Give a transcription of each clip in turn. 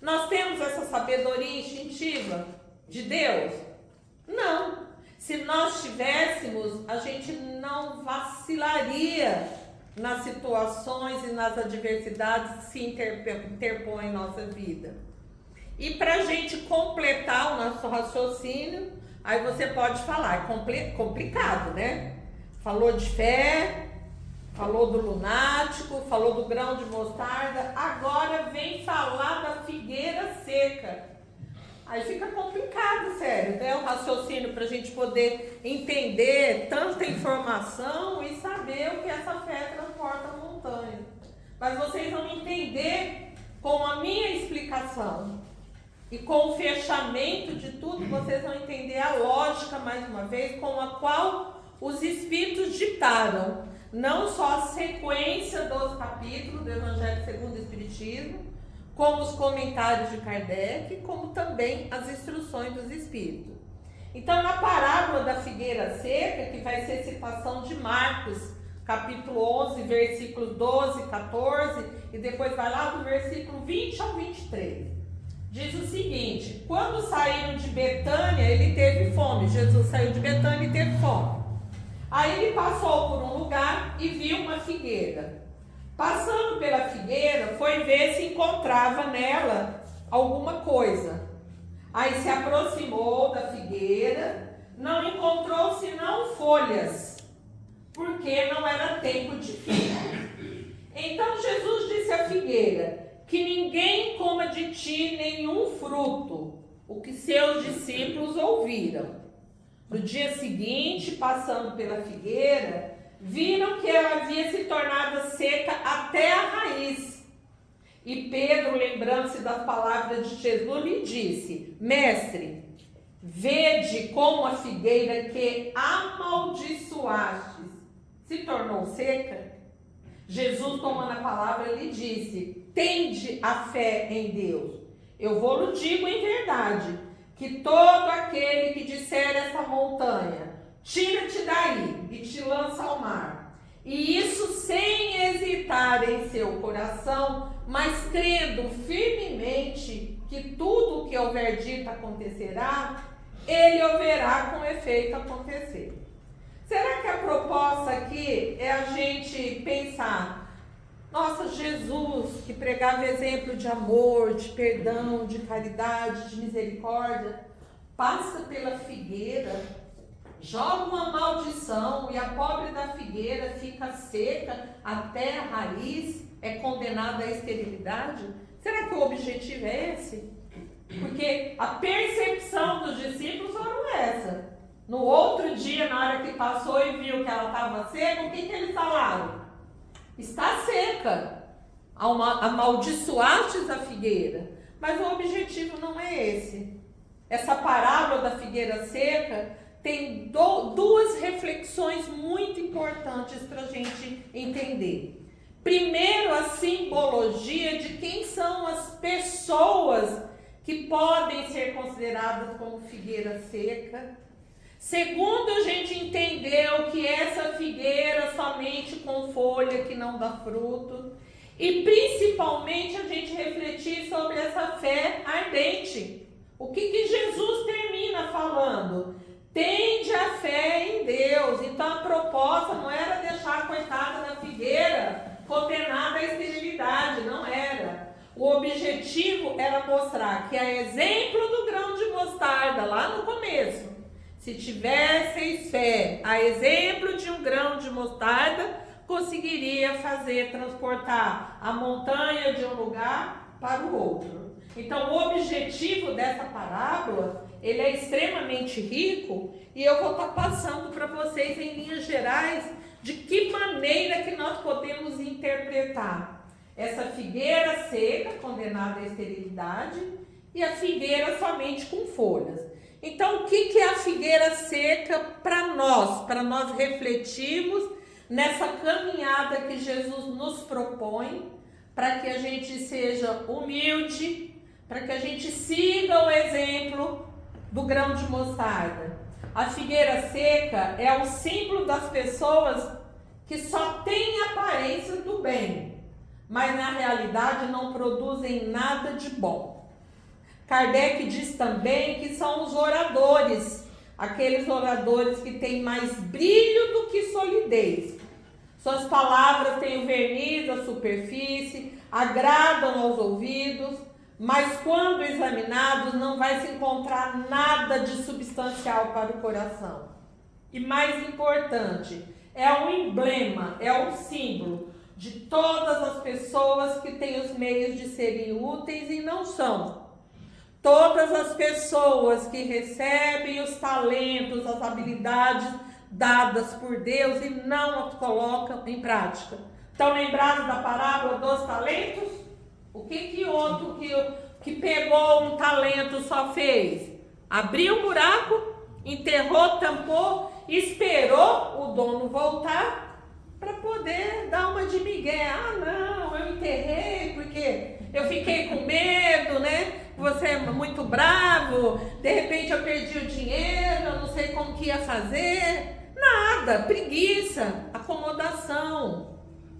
Nós temos essa sabedoria instintiva de Deus? Não. Se nós tivéssemos, a gente não vacilaria nas situações e nas adversidades que se interpõem em nossa vida. E para a gente completar o nosso raciocínio, aí você pode falar, é complicado, né? Falou de fé, falou do lunático, falou do grão de mostarda, agora vem falar da figueira seca. Aí fica complicado, sério, né? O raciocínio para a gente poder entender tanta informação e saber o que essa fé transporta a montanha. Mas vocês vão entender com a minha explicação e com o fechamento de tudo, vocês vão entender a lógica, mais uma vez, com a qual os Espíritos ditaram não só a sequência dos capítulos do Evangelho segundo o Espiritismo, como os comentários de Kardec, como também as instruções dos Espíritos. Então, na parábola da figueira seca, que vai ser citação de Marcos, capítulo 11, versículos 12 e 14, e depois vai lá do versículo 20 ao 23. Diz o seguinte: quando saíram de Betânia, ele teve fome. Jesus saiu de Betânia e teve fome. Aí ele passou por um lugar e viu uma figueira. Passando pela figueira, foi ver se encontrava nela alguma coisa. Aí se aproximou da figueira, não encontrou senão folhas, porque não era tempo de figo. Então Jesus disse à figueira: que ninguém coma de ti nenhum fruto, o que seus discípulos ouviram. No dia seguinte, passando pela figueira, viram que ela havia se tornado seca até a raiz. E Pedro, lembrando-se das palavras de Jesus, lhe disse: Mestre, vede como a figueira que amaldiçoastes se tornou seca. Jesus, tomando a palavra, lhe disse: tende a fé em Deus. Eu vou-lhe digo em verdade, que todo aquele que disser essa montanha, tira-te daí e te lança ao mar, e isso sem hesitar em seu coração, mas crendo firmemente que tudo o que houver dito acontecerá, ele o verá com efeito acontecer. Será que a proposta aqui é a gente pensar: nossa, Jesus, que pregava exemplo de amor, de perdão, de caridade, de misericórdia, passa pela figueira, joga uma maldição e a pobre da figueira fica seca até a raiz, é condenada à esterilidade? Será que o objetivo é esse? Porque a percepção dos discípulos foram essa. No outro dia, na hora que passou e viu que ela estava seca, o que eles falaram? Está seca, amaldiçoastes a figueira. Mas o objetivo não é esse. Essa parábola da figueira seca tem duas reflexões muito importantes para a gente entender. Primeiro, a simbologia de quem são as pessoas que podem ser consideradas como figueira seca. Segundo, a gente entendeu que essa figueira somente com folha que não dá fruto. E principalmente a gente refletir sobre essa fé ardente. O que Jesus termina falando? Tende a fé em Deus. Então a proposta não era deixar a coitada da figueira condenada à esterilidade, não era. O objetivo era mostrar que, a exemplo do grão de mostarda, lá no começo, se tivesseis fé, a exemplo de um grão de mostarda, conseguiria transportar a montanha de um lugar para o outro. Então, o objetivo dessa parábola, ele é extremamente rico, e eu vou estar passando para vocês em linhas gerais de que maneira que nós podemos interpretar essa figueira seca, condenada à esterilidade, e a figueira somente com folhas. Então, o que é a figueira seca para nós refletirmos nessa caminhada que Jesus nos propõe, para que a gente seja humilde, para que a gente siga o exemplo do grão de mostarda. A figueira seca é o símbolo das pessoas que só têm aparência do bem, mas na realidade não produzem nada de bom. Kardec diz também que são os oradores, aqueles oradores que têm mais brilho do que solidez. Suas palavras têm o verniz da superfície, agradam aos ouvidos, mas quando examinados não vai se encontrar nada de substancial para o coração. E mais importante, é um emblema, é um símbolo de todas as pessoas que têm os meios de serem úteis e não são. Todas as pessoas que recebem os talentos, as habilidades dadas por Deus e não as colocam em prática. Estão lembrados da parábola dos talentos? O que outro que pegou um talento só fez? Abriu um buraco, enterrou, tampou, esperou o dono voltar para poder dar uma de migué. Ah, não, eu enterrei porque eu fiquei com medo, né? Você é muito bravo, de repente eu perdi o dinheiro, eu não sei como que ia fazer. Nada, preguiça, acomodação,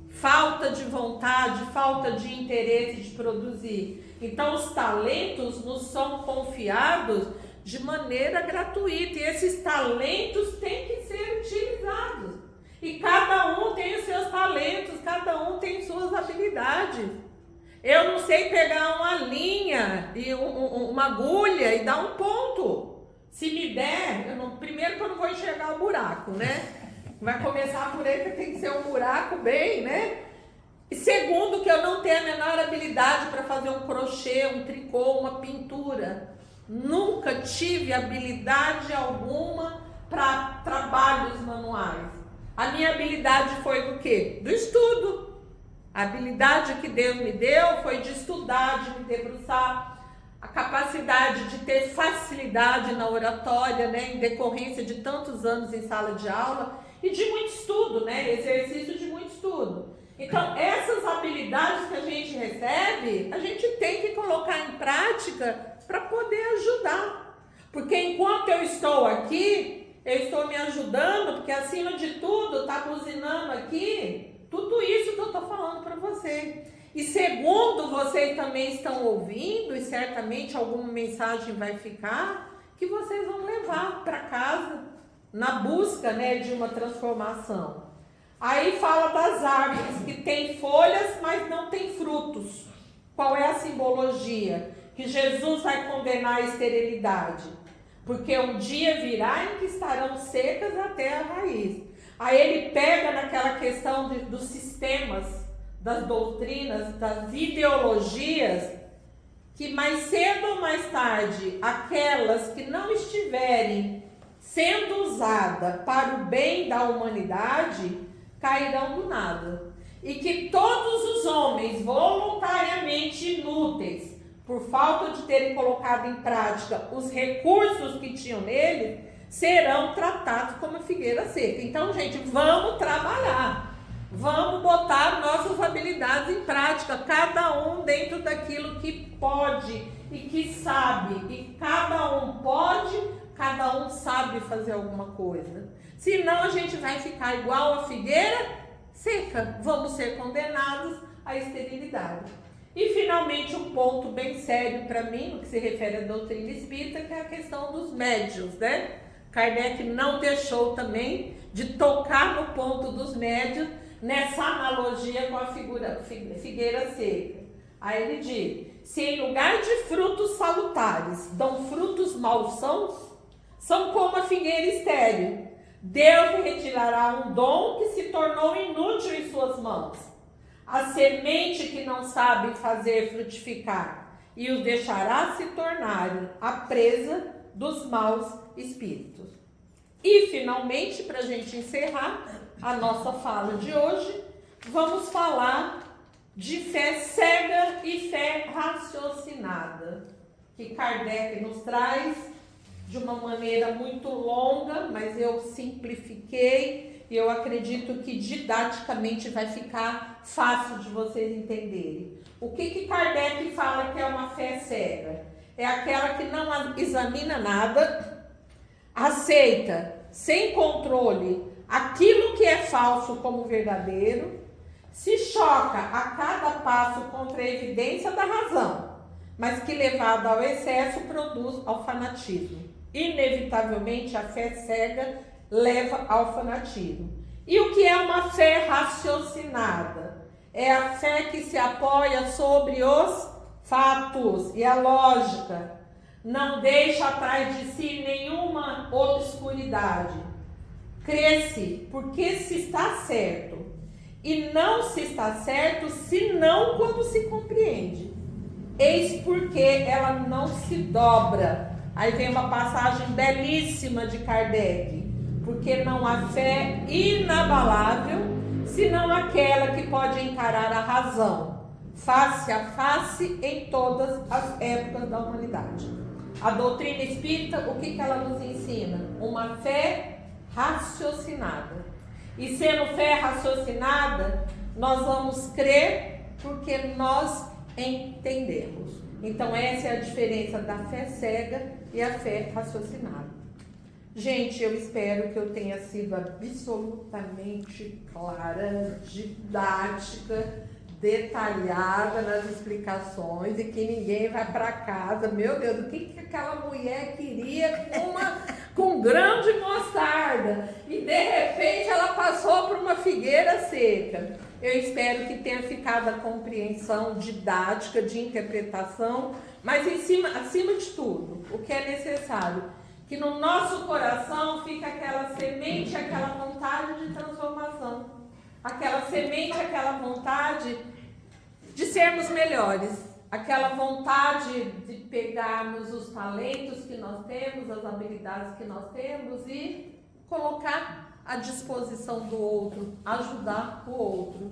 falta de vontade, falta de interesse de produzir. Então os talentos nos são confiados de maneira gratuita e esses talentos têm que ser utilizados. E cada um tem os seus talentos, cada um tem suas habilidades. Eu não sei pegar uma linha e uma agulha e dar um ponto. Se me der, primeiro que eu não vou enxergar o buraco, né? Vai começar por aí que tem que ser um buraco bem, né? E segundo, que eu não tenho a menor habilidade para fazer um crochê, um tricô, uma pintura. Nunca tive habilidade alguma para trabalhos manuais. A minha habilidade foi do quê? Do estudo. A habilidade que Deus me deu foi de estudar, de me debruçar. A capacidade de ter facilidade na oratória, né, em decorrência de tantos anos em sala de aula e de muito estudo, né, exercício de muito estudo. Então, essas habilidades que a gente recebe, a gente tem que colocar em prática para poder ajudar. Porque enquanto eu estou aqui, eu estou me ajudando, porque acima de tudo, está buzinando aqui tudo isso que eu estou falando para você. E segundo, vocês também estão ouvindo, e certamente alguma mensagem vai ficar, que vocês vão levar para casa, na busca, né, de uma transformação. Aí fala das árvores que têm folhas, mas não têm frutos. Qual é a simbologia? Que Jesus vai condenar a esterilidade. Porque um dia virá em que estarão secas até a raiz. Aí ele pega naquela questão dos sistemas, das doutrinas, das ideologias, que mais cedo ou mais tarde, aquelas que não estiverem sendo usadas para o bem da humanidade, cairão do nada. E que todos os homens voluntariamente inúteis, por falta de terem colocado em prática os recursos que tinham nele, serão tratados como figueira seca. Então, gente, vamos trabalhar. Vamos botar nossas habilidades em prática, cada um dentro daquilo que pode e que sabe. E cada um pode, cada um sabe fazer alguma coisa. Senão a gente vai ficar igual a figueira seca. Vamos ser condenados à esterilidade. E finalmente um ponto bem sério para mim, no que se refere à doutrina espírita, que é a questão dos médiuns, né? Kardec não deixou também de tocar no ponto dos médiuns, nessa analogia com a figueira seca. Aí ele diz: se em lugar de frutos salutares dão frutos malsãos, são como a figueira estéril. Deus retirará um dom que se tornou inútil em suas mãos, a semente que não sabe fazer frutificar, e os deixará se tornarem a presa dos maus espíritos. E finalmente, para a gente encerrar a nossa fala de hoje, vamos falar de fé cega e fé raciocinada, que Kardec nos traz de uma maneira muito longa, mas eu simplifiquei e eu acredito que didaticamente vai ficar fácil de vocês entenderem. O que Kardec fala que é uma fé cega? É aquela que não examina nada, aceita sem controle aquilo que é falso como verdadeiro, se choca a cada passo contra a evidência da razão, mas que levada ao excesso produz ao fanatismo. Inevitavelmente a fé cega leva ao fanatismo. E o que é uma fé raciocinada? É a fé que se apoia sobre os fatos e a lógica. Não deixa atrás de si nenhuma obscuridade. Crê-se porque se está certo. E não se está certo senão quando se compreende. Eis porque ela não se dobra. Aí vem uma passagem belíssima de Kardec. Porque não há fé inabalável, senão aquela que pode encarar a razão, face a face, em todas as épocas da humanidade. A doutrina espírita, o que ela nos ensina? Uma fé raciocinada. E sendo fé raciocinada, nós vamos crer porque nós entendemos. Então essa é a diferença da fé cega e a fé raciocinada. Gente, eu espero que eu tenha sido absolutamente clara, didática, detalhada nas explicações e que ninguém vai para casa. Meu Deus, o que aquela mulher queria com um grão de mostarda? E de repente ela passou por uma figueira seca. Eu espero que tenha ficado a compreensão didática, de interpretação, mas acima de tudo, o que é necessário? Que no nosso coração fica aquela semente, aquela vontade de transformação. Aquela semente, aquela vontade de sermos melhores. Aquela vontade de pegarmos os talentos que nós temos, as habilidades que nós temos e colocar à disposição do outro, ajudar o outro.